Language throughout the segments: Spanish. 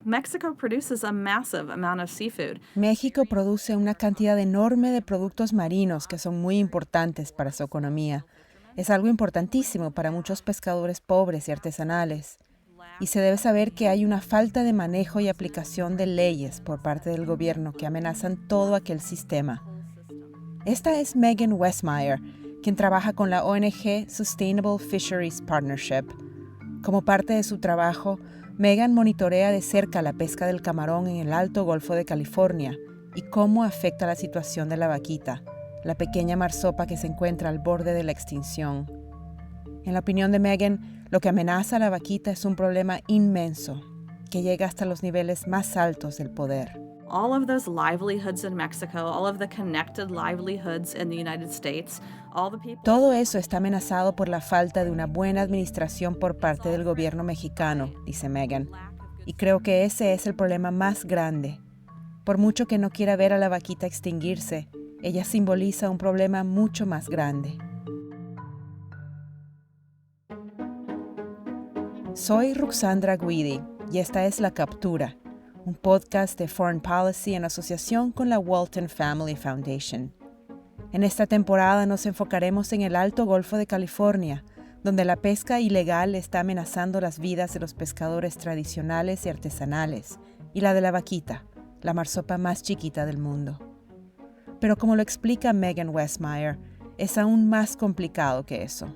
Mexico produces a massive amount of seafood. México produce una cantidad enorme de productos marinos que son muy importantes para su economía. Es algo importantísimo para muchos pescadores pobres y artesanales. Y se debe saber que hay una falta de manejo y aplicación de leyes por parte del gobierno que amenazan todo aquel sistema. Esta es Megan Westmeyer, quien trabaja con la ONG Sustainable Fisheries Partnership. Como parte de su trabajo, Megan monitorea de cerca la pesca del camarón en el Alto Golfo de California y cómo afecta la situación de la vaquita, la pequeña marsopa que se encuentra al borde de la extinción. En la opinión de Megan, lo que amenaza a la vaquita es un problema inmenso que llega hasta los niveles más altos del poder. All of those livelihoods in Mexico, all of the connected livelihoods in the United States, all the people... Todo eso está amenazado por la falta de una buena administración por parte del gobierno mexicano, dice Megan. Y creo que ese es el problema más grande. Por mucho que no quiera ver a la vaquita extinguirse, ella simboliza un problema mucho más grande. Soy Ruxandra Guidi y esta es La Captura, un podcast de Foreign Policy en asociación con la Walton Family Foundation. En esta temporada nos enfocaremos en el Alto Golfo de California, donde la pesca ilegal está amenazando las vidas de los pescadores tradicionales y artesanales, y la de la vaquita, la marsopa más chiquita del mundo. Pero como lo explica Megan Westmeyer, es aún más complicado que eso.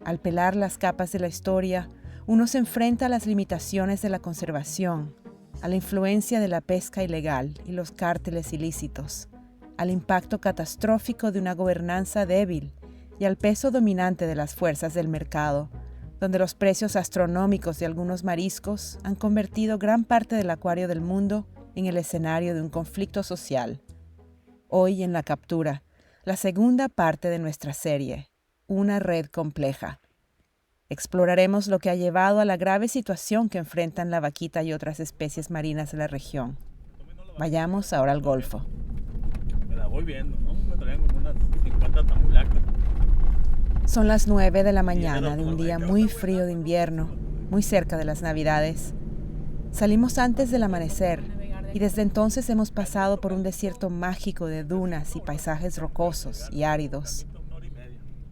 Al pelar las capas de la historia, uno se enfrenta a las limitaciones de la conservación, a la influencia de la pesca ilegal y los cárteles ilícitos, al impacto catastrófico de una gobernanza débil y al peso dominante de las fuerzas del mercado, donde los precios astronómicos de algunos mariscos han convertido gran parte del acuario del mundo en el escenario de un conflicto social. Hoy en La Captura, la segunda parte de nuestra serie, Una red compleja. Exploraremos lo que ha llevado a la grave situación que enfrentan la vaquita y otras especies marinas de la región. Vayamos ahora al Golfo. Me la voy viendo, ¿no? Me traían como unas 50 tambulacas. Son las 9 de la mañana de un día muy frío de invierno, muy cerca de las Navidades. Salimos antes del amanecer y desde entonces hemos pasado por un desierto mágico de dunas y paisajes rocosos y áridos.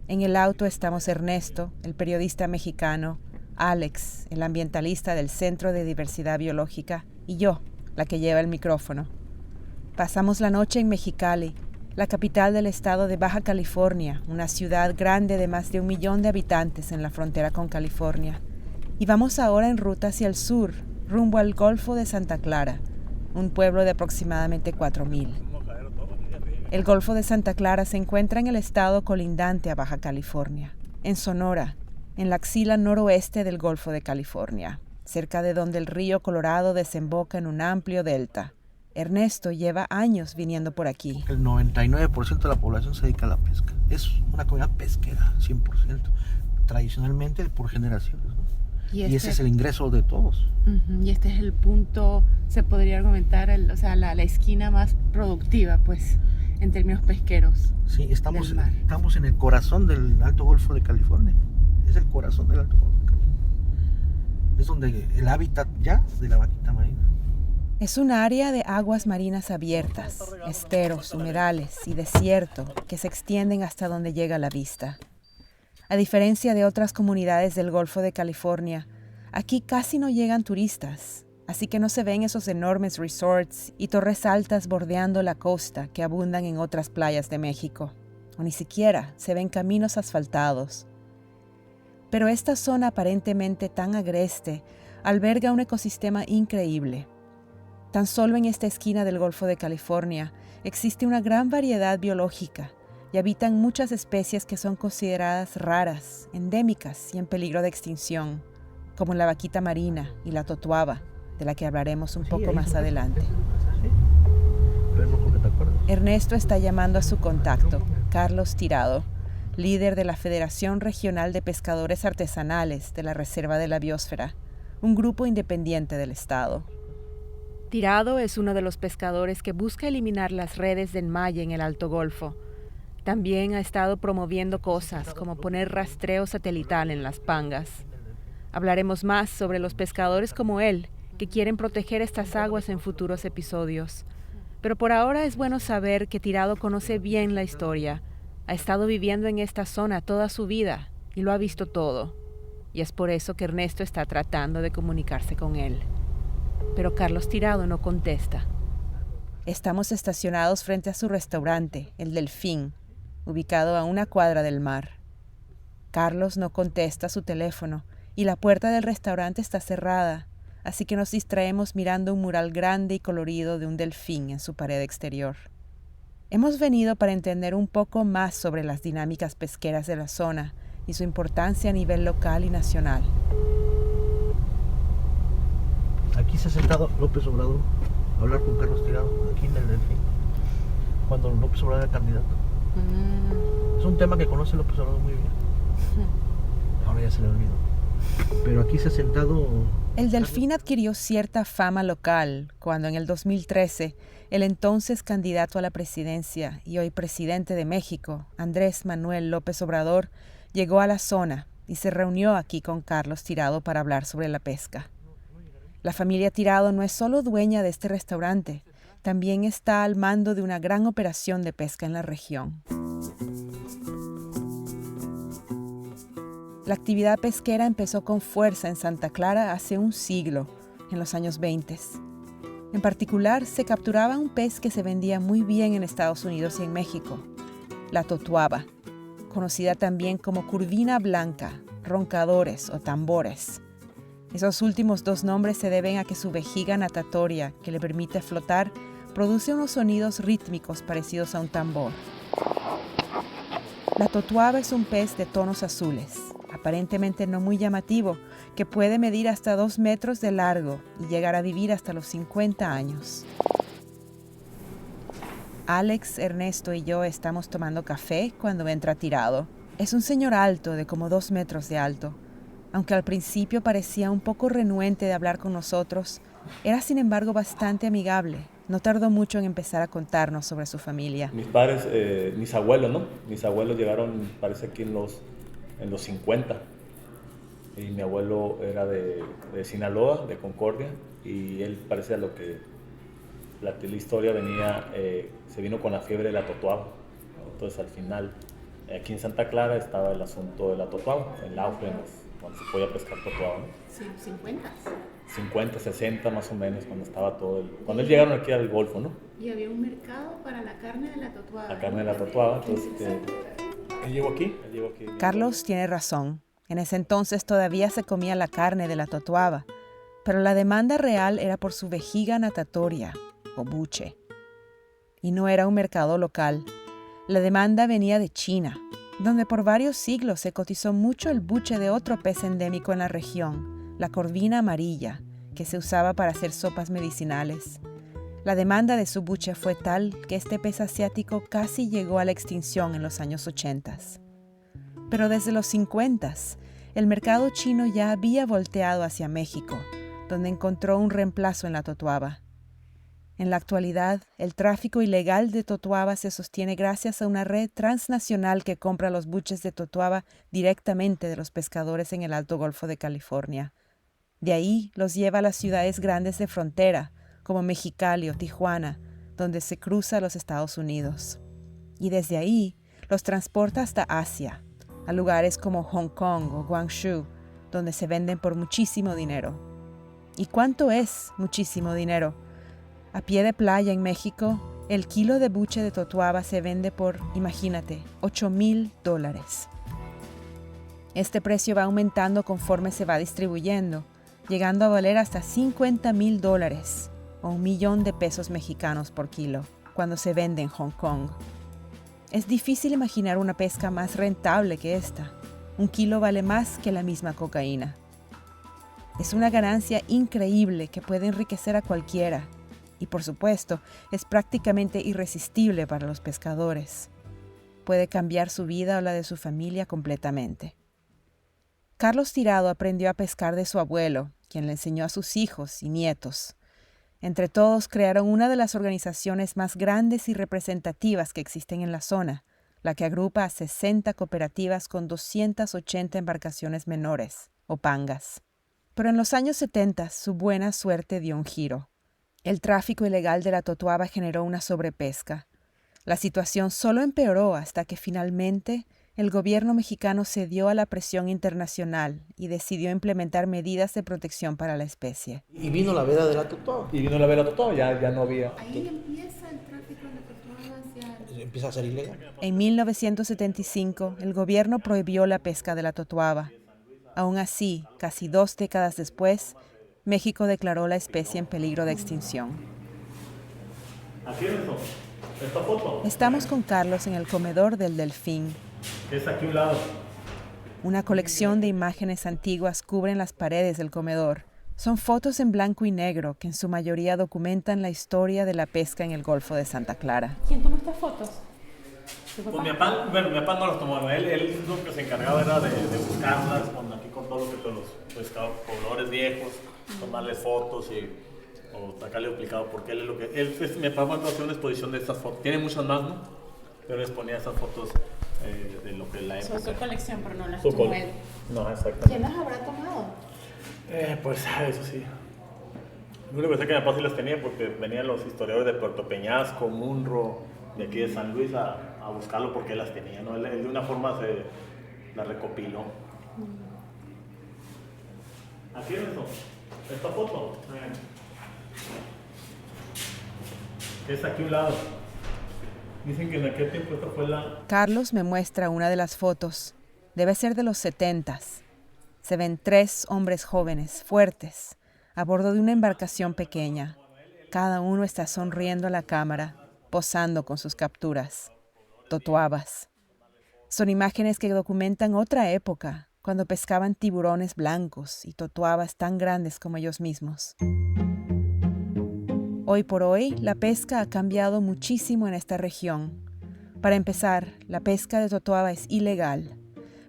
En el auto estamos Ernesto, el periodista mexicano, Alex, el ambientalista del Centro de Diversidad Biológica, y yo, la que lleva el micrófono. Pasamos la noche en Mexicali, la capital del estado de Baja California, una ciudad grande de más de 1 millón de habitantes en la frontera con California. Y vamos ahora en ruta hacia el sur, rumbo al Golfo de Santa Clara, un pueblo de aproximadamente 4,000. El Golfo de Santa Clara se encuentra en el estado colindante a Baja California, en Sonora, en la axila noroeste del Golfo de California, cerca de donde el río Colorado desemboca en un amplio delta. Ernesto lleva años viniendo por aquí. El 99% de la población se dedica a la pesca. Es una comunidad pesquera, 100%, tradicionalmente por generaciones, ¿no? Y ese es el ingreso de todos. Y este es el punto, se podría argumentar, la esquina más productiva, pues, en términos pesqueros. Sí, estamos en el corazón del Alto Golfo de California. Es el corazón del Alto Golfo de California. Es donde el hábitat ya de la vaquita marina. Es un área de aguas marinas abiertas, esteros, humedales y desierto que se extienden hasta donde llega la vista. A diferencia de otras comunidades del Golfo de California, aquí casi no llegan turistas, así que no se ven esos enormes resorts y torres altas bordeando la costa que abundan en otras playas de México, o ni siquiera se ven caminos asfaltados. Pero esta zona aparentemente tan agreste alberga un ecosistema increíble. Tan solo en esta esquina del Golfo de California existe una gran variedad biológica y habitan muchas especies que son consideradas raras, endémicas y en peligro de extinción, como la vaquita marina y la totuaba, de la que hablaremos un poco más adelante. Ernesto está llamando a su contacto, Carlos Tirado, líder de la Federación Regional de Pescadores Artesanales de la Reserva de la Biosfera, un grupo independiente del estado. Tirado es uno de los pescadores que busca eliminar las redes de enmalle en el Alto Golfo. También ha estado promoviendo cosas como poner rastreo satelital en las pangas. Hablaremos más sobre los pescadores como él que quieren proteger estas aguas en futuros episodios. Pero por ahora es bueno saber que Tirado conoce bien la historia, ha estado viviendo en esta zona toda su vida y lo ha visto todo. Y es por eso que Ernesto está tratando de comunicarse con él. Pero Carlos Tirado no contesta. Estamos estacionados frente a su restaurante, El Delfín, ubicado a 1 cuadra del mar. Carlos no contesta su teléfono y la puerta del restaurante está cerrada, así que nos distraemos mirando un mural grande y colorido de un delfín en su pared exterior. Hemos venido para entender un poco más sobre las dinámicas pesqueras de la zona y su importancia a nivel local y nacional. Aquí se ha sentado López Obrador a hablar con Carlos Tirado, aquí en el Delfín, cuando López Obrador era candidato. Es un tema que conoce López Obrador muy bien. Ahora ya se le olvidó. Pero aquí se ha sentado... El Delfín adquirió cierta fama local cuando en el 2013 el entonces candidato a la presidencia y hoy presidente de México, Andrés Manuel López Obrador, llegó a la zona y se reunió aquí con Carlos Tirado para hablar sobre la pesca. La familia Tirado no es solo dueña de este restaurante, también está al mando de una gran operación de pesca en la región. La actividad pesquera empezó con fuerza en Santa Clara hace un siglo, en los años 20. En particular, se capturaba un pez que se vendía muy bien en Estados Unidos y en México, la totuaba, conocida también como curvina blanca, roncadores o tambores. Esos últimos 2 nombres se deben a que su vejiga natatoria, que le permite flotar, produce unos sonidos rítmicos parecidos a un tambor. La totuaba es un pez de tonos azules, aparentemente no muy llamativo, que puede medir hasta 2 metros de largo y llegar a vivir hasta los 50 años. Alex, Ernesto y yo estamos tomando café cuando entra Tirado. Es un señor alto, de como 2 metros de alto. Aunque al principio parecía un poco renuente de hablar con nosotros, era sin embargo bastante amigable. No tardó mucho en empezar a contarnos sobre su familia. Mis padres, mis abuelos, ¿no? Mis abuelos llegaron, parece aquí en los 50. Y mi abuelo era de Sinaloa, de Concordia, y él parece a lo que la historia venía, se vino con la fiebre de la totuaba. Entonces al final, aquí en Santa Clara estaba el asunto de la totuaba, el auge, cuando se podía pescar totuaba, ¿no? Sí, 50. 50, 60 más o menos, cuando estaba todo cuando ellos llegaron aquí al Golfo, ¿no? Y había un mercado para la carne de la totuaba. La carne de la totuaba, entonces él llegó aquí. Carlos tiene razón. En ese entonces todavía se comía la carne de la totuaba, pero la demanda real era por su vejiga natatoria, o buche. Y no era un mercado local. La demanda venía de China, donde por varios siglos se cotizó mucho el buche de otro pez endémico en la región, la corvina amarilla, que se usaba para hacer sopas medicinales. La demanda de su buche fue tal que este pez asiático casi llegó a la extinción en los años 80. Pero desde los 50, el mercado chino ya había volteado hacia México, donde encontró un reemplazo en la totuaba. En la actualidad, el tráfico ilegal de totuaba se sostiene gracias a una red transnacional que compra los buches de totuaba directamente de los pescadores en el Alto Golfo de California. De ahí los lleva a las ciudades grandes de frontera, como Mexicali o Tijuana, donde se cruza a los Estados Unidos. Y desde ahí los transporta hasta Asia, a lugares como Hong Kong o Guangzhou, donde se venden por muchísimo dinero. ¿Y cuánto es muchísimo dinero? A pie de playa en México, el kilo de buche de totuaba se vende por, imagínate, $8,000. Este precio va aumentando conforme se va distribuyendo, llegando a valer hasta $50,000 o $1,000,000 mexicanos por kilo, cuando se vende en Hong Kong. Es difícil imaginar una pesca más rentable que esta. Un kilo vale más que la misma cocaína. Es una ganancia increíble que puede enriquecer a cualquiera. Y por supuesto, es prácticamente irresistible para los pescadores. Puede cambiar su vida o la de su familia completamente. Carlos Tirado aprendió a pescar de su abuelo, quien le enseñó a sus hijos y nietos. Entre todos crearon una de las organizaciones más grandes y representativas que existen en la zona, la que agrupa a 60 cooperativas con 280 embarcaciones menores, o pangas. Pero en los años 70 su buena suerte dio un giro. El tráfico ilegal de la totuaba generó una sobrepesca. La situación solo empeoró hasta que finalmente el gobierno mexicano cedió a la presión internacional y decidió implementar medidas de protección para la especie. Y vino la veda de la totuaba. Y vino la vela totuaba, ya no había. Ahí empieza el tráfico de la totuaba hacia... Empieza a ser ilegal. En 1975, el gobierno prohibió la pesca de la totuaba. Aún así, casi 2 décadas después, México declaró la especie en peligro de extinción. Aquí es eso, esta foto, Estamos con Carlos en el comedor del Delfín. que es aquí a un lado. Una colección de imágenes antiguas cubren las paredes del comedor. Son fotos en blanco y negro que en su mayoría documentan la historia de la pesca en el Golfo de Santa Clara. ¿Quién tomó estas fotos? ¿Tu papá? Pues mi papá no las tomó, él lo que se encargaba era de buscarlas con todo lo que los pobladores viejos, tomarles fotos o sacarle duplicado, porque él es lo que... mi papá mandó a hacer una exposición de estas fotos, tiene muchas más, ¿no? Pero les ponía esas fotos de lo que la época... Su colección, pero no las Su tomó él. No, exactamente. ¿Quién las habrá tomado? Pues eso sí. Yo le pensé que mi papá sí las tenía porque venían los historiadores de Puerto Peñasco, Munro, de aquí de San Luis a buscarlo porque él las tenía, ¿no? Él de una forma se las recopiló. Aquí es eso, esta foto. Es aquí a un lado. Dicen que en aquel tiempo esta fue la... Carlos me muestra una de las fotos. Debe ser de los 70s. Se ven 3 hombres jóvenes, fuertes, a bordo de una embarcación pequeña. Cada uno está sonriendo a la cámara, posando con sus capturas. Totuabas. Son imágenes que documentan otra época, cuando pescaban tiburones blancos y totuabas tan grandes como ellos mismos. Hoy por hoy, la pesca ha cambiado muchísimo en esta región. Para empezar, la pesca de totuaba es ilegal,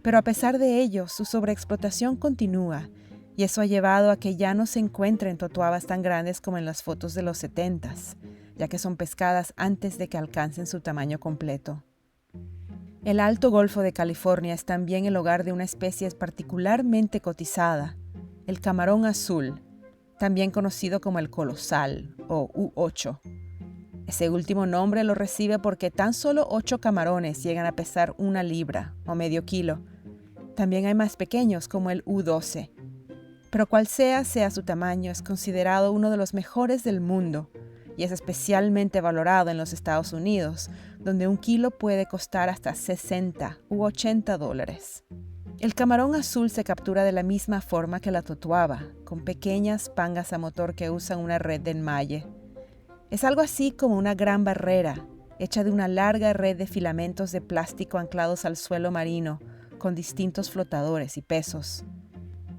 pero a pesar de ello, su sobreexplotación continúa, y eso ha llevado a que ya no se encuentren totuabas tan grandes como en las fotos de los 70s, ya que son pescadas antes de que alcancen su tamaño completo. El Alto Golfo de California es también el hogar de una especie particularmente cotizada, el camarón azul, también conocido como el colosal o U8. Ese último nombre lo recibe porque tan solo 8 camarones llegan a pesar 1 libra o medio kilo. También hay más pequeños como el U12. Pero cual sea su tamaño, es considerado uno de los mejores del mundo y es especialmente valorado en los Estados Unidos, donde 1 kilo puede costar hasta $60 u $80. El camarón azul se captura de la misma forma que la totuaba, con pequeñas pangas a motor que usan una red de enmalle. Es algo así como una gran barrera, hecha de una larga red de filamentos de plástico anclados al suelo marino, con distintos flotadores y pesos.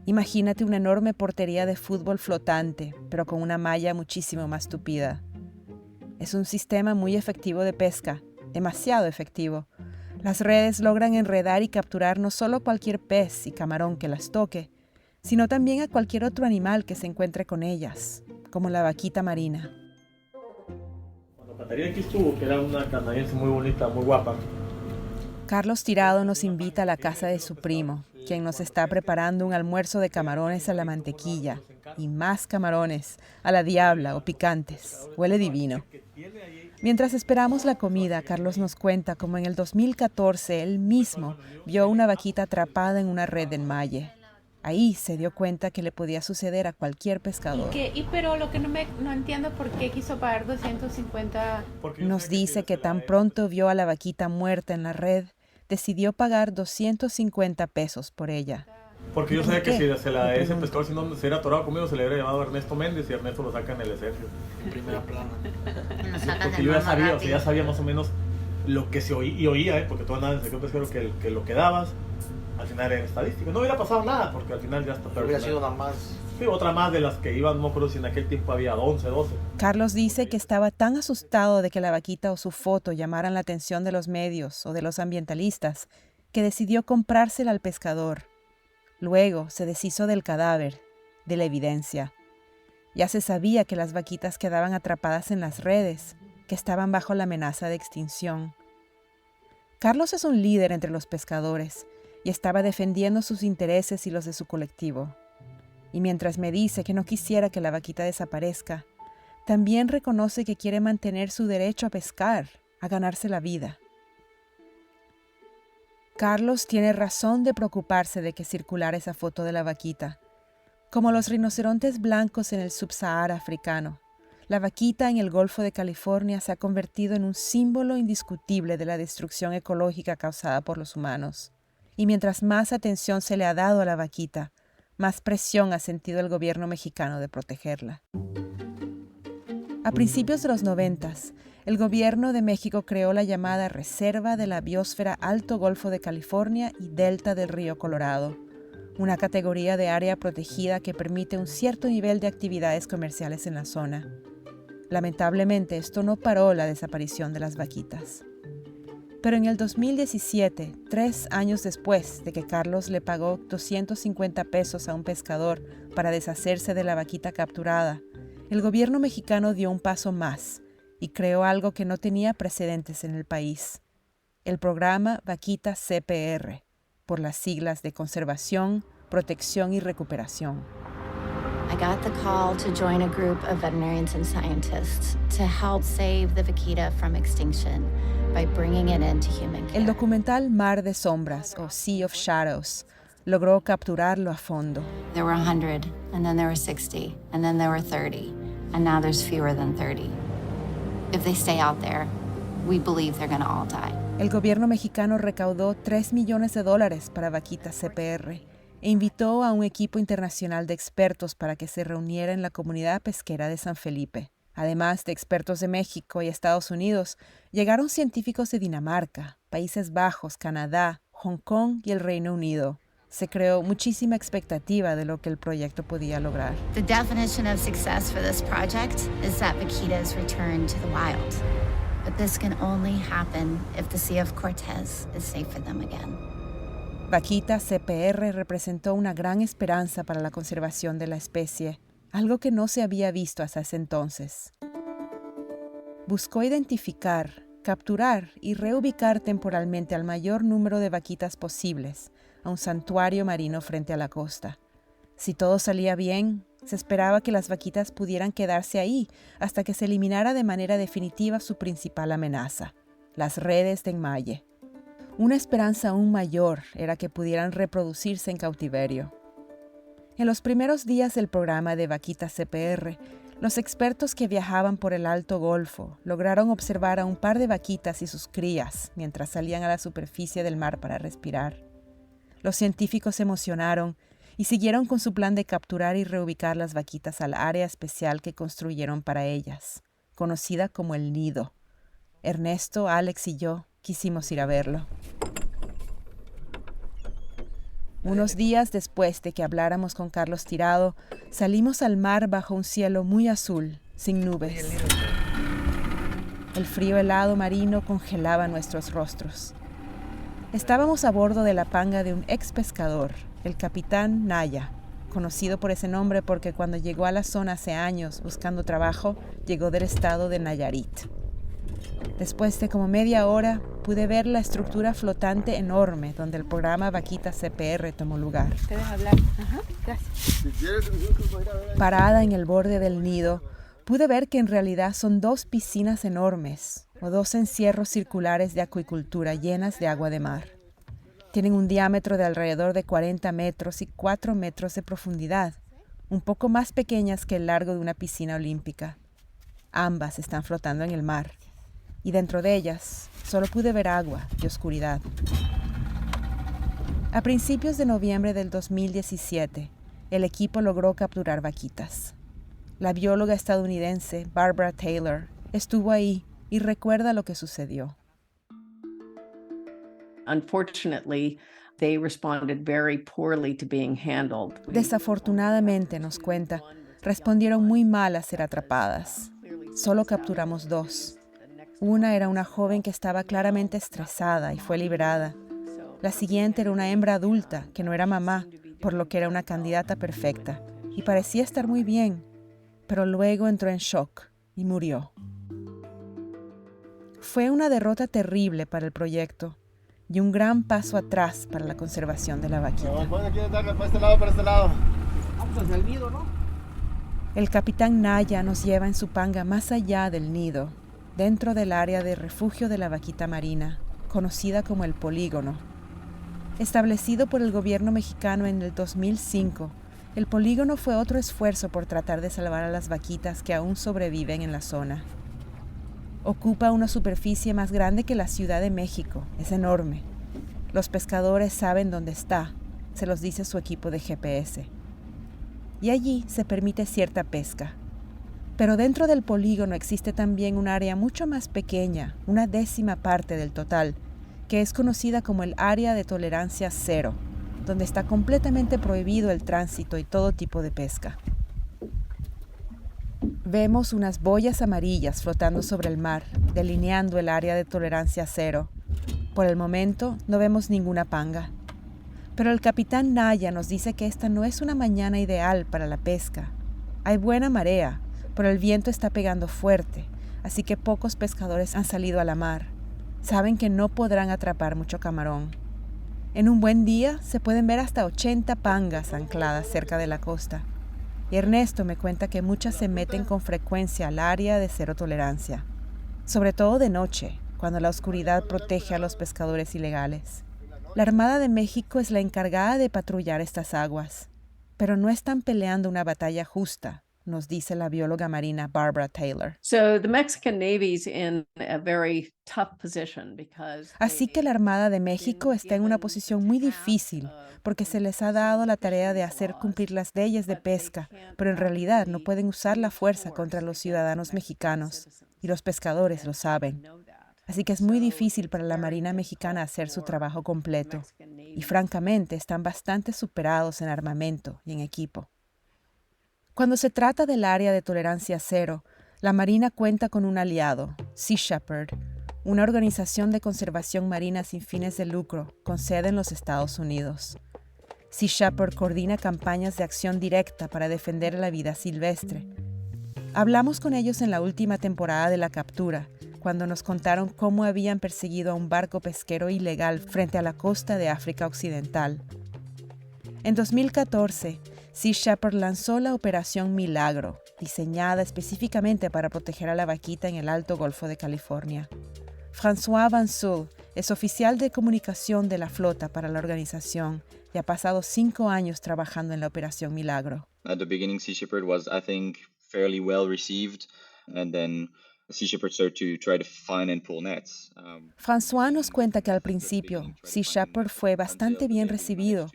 Imagínate una enorme portería de fútbol flotante, pero con una malla muchísimo más tupida. Es un sistema muy efectivo de pesca, demasiado efectivo. Las redes logran enredar y capturar no solo cualquier pez y camarón que las toque, sino también a cualquier otro animal que se encuentre con ellas, como la vaquita marina. Cuando Catarina aquí estuvo, que era una canadiense muy bonita, muy guapa. Carlos Tirado nos invita a la casa de su primo, quien nos está preparando un almuerzo de camarones a la mantequilla y más camarones a la diabla o picantes. Huele divino. Mientras esperamos la comida, Carlos nos cuenta cómo en el 2014 él mismo vio una vaquita atrapada en una red de enmalle. Ahí se dio cuenta que le podía suceder a cualquier pescador. Pero lo que no entiendo es por qué quiso pagar 250. Nos dice que tan pronto vio a la vaquita muerta en la red, decidió pagar 250 pesos por ella. Porque yo sabía que si ese pregunto. pescador si no se hubiera atorado conmigo se le hubiera llamado Ernesto Méndez y Ernesto lo saca en el exército. En primera plana. Porque yo ya sabía más o menos lo que se oía, porque tú andabas en el sector pesquero que lo que dabas al final era estadístico. No hubiera pasado nada porque al final ya está. Pero hubiera sido nada más. Sí, otra más de las que iban, no creo si en aquel tiempo había 11, 12. Carlos dice que estaba tan asustado de que la vaquita o su foto llamaran la atención de los medios o de los ambientalistas que decidió comprársela al pescador. Luego se deshizo del cadáver, de la evidencia. Ya se sabía que las vaquitas quedaban atrapadas en las redes, que estaban bajo la amenaza de extinción. Carlos es un líder entre los pescadores y estaba defendiendo sus intereses y los de su colectivo. Y mientras me dice que no quisiera que la vaquita desaparezca, también reconoce que quiere mantener su derecho a pescar, a ganarse la vida. Carlos tiene razón de preocuparse de que circulara esa foto de la vaquita. Como los rinocerontes blancos en el subsahara africano, la vaquita en el Golfo de California se ha convertido en un símbolo indiscutible de la destrucción ecológica causada por los humanos. Y mientras más atención se le ha dado a la vaquita, más presión ha sentido el gobierno mexicano de protegerla. A principios de los 90, el gobierno de México creó la llamada Reserva de la Biosfera Alto Golfo de California y Delta del Río Colorado, una categoría de área protegida que permite un cierto nivel de actividades comerciales en la zona. Lamentablemente, esto no paró la desaparición de las vaquitas. Pero en el 2017, 3 años después de que Carlos le pagó 250 pesos a un pescador para deshacerse de la vaquita capturada, el gobierno mexicano dio un paso más y creó algo que no tenía precedentes en el país: el programa Vaquita CPR, por las siglas de Conservación, Protección y Recuperación. I got the call to join a group of veterinarians and scientists to help save the vaquita from extinction by bringing it into human care. El documental Mar de Sombras, o Sea of Shadows, logró capturarlo a fondo. There were 100, and then there were 60, and then there were 30, and now there's fewer than 30. If they stay out there, we believe they're going to all die. El gobierno mexicano recaudó $3 millones para Vaquita CPR e invitó a un equipo internacional de expertos para que se reuniera en la comunidad pesquera de San Felipe. Además de expertos de México y Estados Unidos, llegaron científicos de Dinamarca, Países Bajos, Canadá, Hong Kong y el Reino Unido. Se creó muchísima expectativa de lo que el proyecto podía lograr. The definition of success for this project is that vaquitas return to the wild. But this can only happen if the Sea of Cortez is safe for them again. Vaquita CPR representó una gran esperanza para la conservación de la especie, algo que no se había visto hasta ese entonces. Buscó identificar, capturar y reubicar temporalmente al mayor número de vaquitas posibles a un santuario marino frente a la costa. Si todo salía bien, se esperaba que las vaquitas pudieran quedarse ahí hasta que se eliminara de manera definitiva su principal amenaza, las redes de enmalle. Una esperanza aún mayor era que pudieran reproducirse en cautiverio. En los primeros días del programa de Vaquita CPR, los expertos que viajaban por el Alto Golfo lograron observar a un par de vaquitas y sus crías mientras salían a la superficie del mar para respirar. Los científicos se emocionaron y siguieron con su plan de capturar y reubicar las vaquitas al área especial que construyeron para ellas, conocida como el Nido. Ernesto, Alex y yo quisimos ir a verlo. Unos días después de que habláramos con Carlos Tirado, salimos al mar bajo un cielo muy azul, sin nubes. El frío helado marino congelaba nuestros rostros. Estábamos a bordo de la panga de un ex pescador, el capitán Naya, conocido por ese nombre porque cuando llegó a la zona hace años buscando trabajo, llegó del estado de Nayarit. Después de como media hora, pude ver la estructura flotante enorme donde el programa Vaquita CPR tomó lugar. Te dejo hablar. Ajá, gracias. Parada en el borde del nido, pude ver que en realidad son 2 piscinas enormes o 2 encierros circulares de acuicultura llenas de agua de mar. Tienen un diámetro de alrededor de 40 metros y 4 metros de profundidad, un poco más pequeñas que el largo de una piscina olímpica. Ambas están flotando en el mar, y dentro de ellas solo pude ver agua y oscuridad. A principios de noviembre del 2017, el equipo logró capturar vaquitas. La bióloga estadounidense Barbara Taylor estuvo ahí y recuerda lo que sucedió. Unfortunately, they responded very poorly to being handled. Desafortunadamente, nos cuenta, respondieron muy mal a ser atrapadas. Solo capturamos 2. Una era una joven que estaba claramente estresada y fue liberada. La siguiente era una hembra adulta que no era mamá, por lo que era una candidata perfecta, y parecía estar muy bien, pero luego entró en shock y murió. Fue una derrota terrible para el proyecto y un gran paso atrás para la conservación de la vaquita. ¿Quién darle para este lado, para este lado? métanse al nido, ¿no? El capitán Naya nos lleva en su panga más allá del nido, dentro del área de refugio de la vaquita marina, conocida como el Polígono. Establecido por el gobierno mexicano en el 2005, el polígono fue otro esfuerzo por tratar de salvar a las vaquitas que aún sobreviven en la zona. Ocupa una superficie más grande que la Ciudad de México, es enorme. Los pescadores saben dónde está, se los dice su equipo de GPS. Y allí se permite cierta pesca. Pero dentro del polígono existe también un área mucho más pequeña, 1/10 parte del total, que es conocida como el área de tolerancia cero, donde está completamente prohibido el tránsito y todo tipo de pesca. Vemos unas boyas amarillas flotando sobre el mar, delineando el área de tolerancia cero. Por el momento no vemos ninguna panga. Pero el capitán Naya nos dice que esta no es una mañana ideal para la pesca. Hay buena marea, pero el viento está pegando fuerte, así que pocos pescadores han salido a la mar. Saben que no podrán atrapar mucho camarón. En un buen día se pueden ver hasta 80 pangas ancladas cerca de la costa. Y Ernesto me cuenta que muchas se meten con frecuencia al área de cero tolerancia, sobre todo de noche, cuando la oscuridad protege a los pescadores ilegales. La Armada de México es la encargada de patrullar estas aguas, pero no están peleando una batalla justa, nos dice la bióloga marina Barbara Taylor. So the Mexican Navy's in a very tough position because Así que la Armada de México está en una posición muy difícil porque se les ha dado la tarea de hacer cumplir las leyes de pesca, pero en realidad no pueden usar la fuerza contra los ciudadanos mexicanos, y los pescadores lo saben. Así que es muy difícil para la Marina mexicana hacer su trabajo completo, y francamente están bastante superados en armamento y en equipo. Cuando se trata del área de tolerancia cero, la Marina cuenta con un aliado, Sea Shepherd, una organización de conservación marina sin fines de lucro con sede en los Estados Unidos. Sea Shepherd coordina campañas de acción directa para defender la vida silvestre. Hablamos con ellos en la última temporada de La Captura, cuando nos contaron cómo habían perseguido a un barco pesquero ilegal frente a la costa de África Occidental. En 2014, Sea Shepherd lanzó la Operación Milagro, diseñada específicamente para proteger a la vaquita en el Alto Golfo de California. François Vansoul es oficial de comunicación de la flota para la organización y ha pasado 5 años trabajando en la Operación Milagro. At the beginning, Sea Shepherd was, I think, fairly well received, and then Sea Shepherd started to try to find and pull nets. François nos cuenta que al principio, Sea Shepherd fue bastante bien recibido.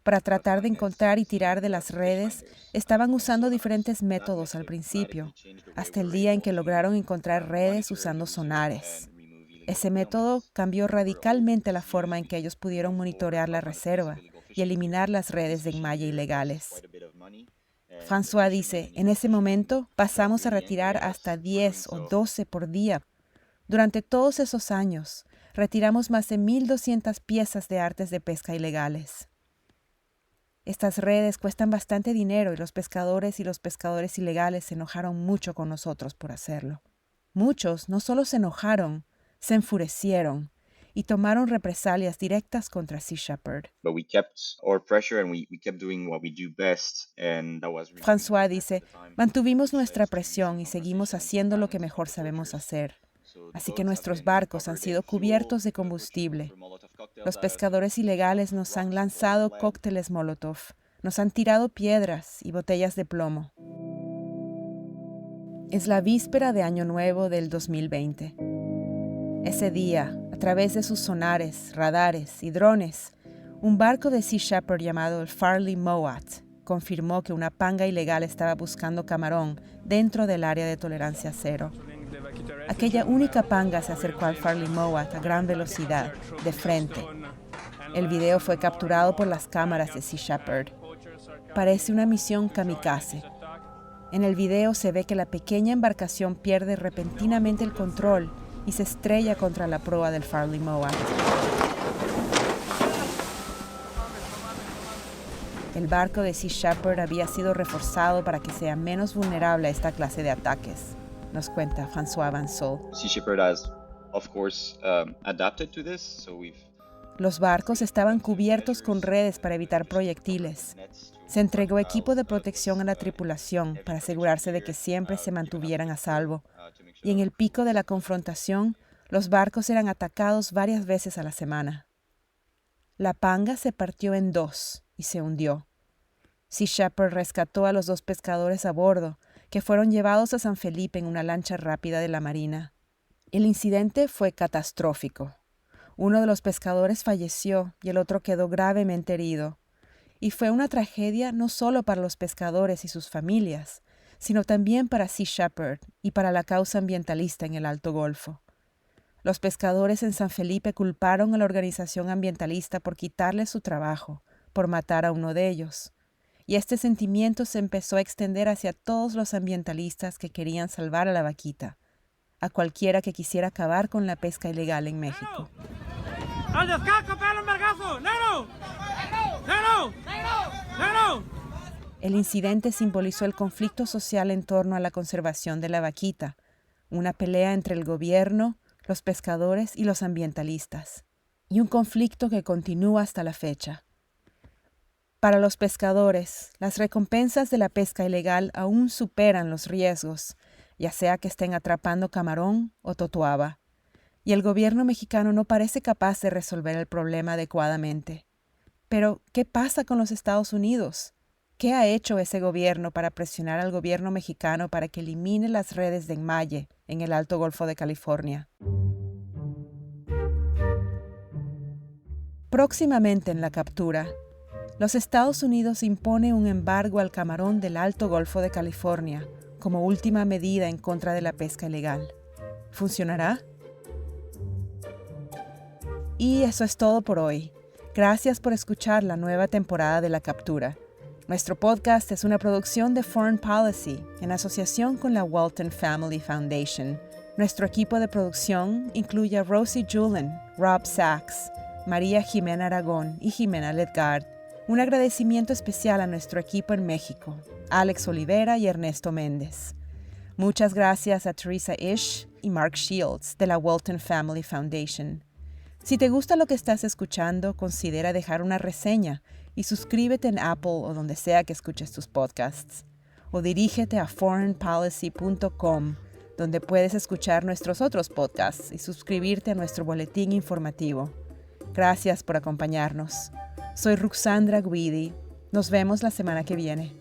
Para tratar de encontrar y tirar de las redes, estaban usando diferentes métodos al principio, hasta el día en que lograron encontrar redes usando sonares. Ese método cambió radicalmente la forma en que ellos pudieron monitorear la reserva y eliminar las redes de enmalle ilegales. François dice, en ese momento pasamos a retirar hasta 10 o 12 por día. Durante todos esos años, retiramos más de 1,200 piezas de artes de pesca ilegales. Estas redes cuestan bastante dinero y los pescadores ilegales se enojaron mucho con nosotros por hacerlo. Muchos no solo se enojaron, se enfurecieron y tomaron represalias directas contra Sea Shepherd. François dice, mantuvimos nuestra presión y seguimos haciendo lo que mejor sabemos hacer. Así que nuestros barcos han sido cubiertos de combustible. Los pescadores ilegales nos han lanzado cócteles Molotov, nos han tirado piedras y botellas de plomo. Es la víspera de Año Nuevo del 2020. Ese día, a través de sus sonares, radares y drones, un barco de Sea Shepherd llamado el Farley Mowat confirmó que una panga ilegal estaba buscando camarón dentro del área de tolerancia cero. Aquella única panga se acercó al Farley Mowat a gran velocidad, de frente. El video fue capturado por las cámaras de Sea Shepherd. Parece una misión kamikaze. En el video se ve que la pequeña embarcación pierde repentinamente el control y se estrella contra la proa del Farley Mowat. El barco de Sea Shepherd había sido reforzado para que sea menos vulnerable a esta clase de ataques, nos cuenta François Vansoul. Sea Shepherd has, of course, adapted to this, so we've... Los barcos estaban cubiertos con redes para evitar proyectiles. Se entregó equipo de protección a la tripulación para asegurarse de que siempre se mantuvieran a salvo. Y en el pico de la confrontación, los barcos eran atacados varias veces a la semana. La Panga se partió en dos y se hundió. Sea Shepherd rescató a los 2 pescadores a bordo, que fueron llevados a San Felipe en una lancha rápida de la Marina. El incidente fue catastrófico. Uno de los pescadores falleció y el otro quedó gravemente herido. Y fue una tragedia no solo para los pescadores y sus familias, sino también para Sea Shepherd y para la causa ambientalista en el Alto Golfo. Los pescadores en San Felipe culparon a la organización ambientalista por quitarles su trabajo, por matar a uno de ellos. Y este sentimiento se empezó a extender hacia todos los ambientalistas que querían salvar a la vaquita, a cualquiera que quisiera acabar con la pesca ilegal en México. ¡Al descanso, pégale un vergazo! ¡Negro! ¡Negro! ¡Negro! El incidente simbolizó el conflicto social en torno a la conservación de la vaquita, una pelea entre el gobierno, los pescadores y los ambientalistas, y un conflicto que continúa hasta la fecha. Para los pescadores, las recompensas de la pesca ilegal aún superan los riesgos, ya sea que estén atrapando camarón o totoaba, y el gobierno mexicano no parece capaz de resolver el problema adecuadamente. Pero, ¿qué pasa con los Estados Unidos? ¿Qué ha hecho ese gobierno para presionar al gobierno mexicano para que elimine las redes de enmalle en el Alto Golfo de California? Próximamente en La Captura, los Estados Unidos imponen un embargo al camarón del Alto Golfo de California como última medida en contra de la pesca ilegal. ¿Funcionará? Y eso es todo por hoy. Gracias por escuchar la nueva temporada de La Captura. Nuestro podcast es una producción de Foreign Policy en asociación con la Walton Family Foundation. Nuestro equipo de producción incluye a Rosie Julin, Rob Sachs, María Jimena Aragón y Jimena Ledgard. Un agradecimiento especial a nuestro equipo en México, Alex Olivera y Ernesto Méndez. Muchas gracias a Teresa Ish y Mark Shields de la Walton Family Foundation. Si te gusta lo que estás escuchando, considera dejar una reseña y suscríbete en Apple o donde sea que escuches tus podcasts. O dirígete a foreignpolicy.com, donde puedes escuchar nuestros otros podcasts y suscribirte a nuestro boletín informativo. Gracias por acompañarnos. Soy Ruxandra Guidi. Nos vemos la semana que viene.